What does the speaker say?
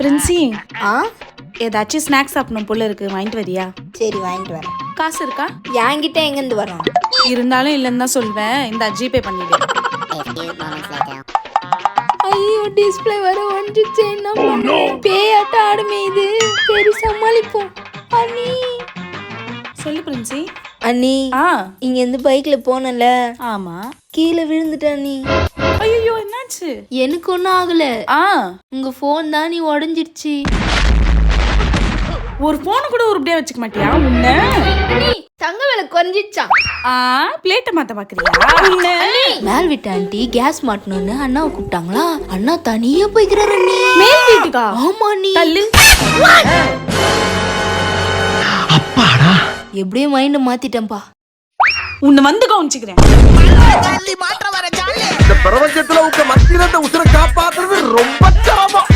பிரின்சி, ஆ ஏதாச்சும் ஸ்நாக்ஸ் சாப்பிடணும் போல இருக்கு, வாங்கிட்டு வரியா? சரி வாங்கிட்டு வரேன். காசு இருக்கா? என்கிட்ட எங்கேருந்து வரும்? இருந்தாலும் இல்லைன்னு தான் சொல்வேன். இந்த ஜிபே பண்ணிடு. ஐயோ டிஸ்பிளே வர வந்துச்சு. என்ன பண்ணுவோம்? பேயாட்ட ஆடுமே இது. சரி சமாளிப்போம். அண்ணி சொல்லு பிரின்சி. அண்ணி ஆ இங்க இருந்து பைக்ல போனல, ஆமா. கீழே விழுந்துட்டேன் அண்ணி. ஐயோ என்னாச்சு? எனக்கு ஒன்றும் ஆகல. ஆ உங்க ஃபோன் தான் நீ உடஞ்சிருச்சு. ஒரு போன கூட உருப்படியா வச்சுக்க மாட்டியா உன்ன? அண்ணி தங்க விலை குறைஞ்சிச்சான். பிளேட்டை மாத்த பாக்குறியா உன்ன? மேல் வீட்டு ஆண்டி கேஸ் மாட்டணும்னு அண்ணாவை கூப்பிட்டாங்களா, அண்ணா தனியா போய்க்கிறாரு அண்ணி. மேல் வீட்டுக்கா? ஆமா அண்ணி. தள்ளு. அப்பாடா, எப்படியே மைண்ட் மாத்திட்டேன்பா. உன்னை வந்து கவனிச்சுக்கிறேன். இந்த பிரபஞ்சத்துல உங்க மத்தியில இந்த உசுரை காப்பாத்துறது ரொம்ப சிரமம்.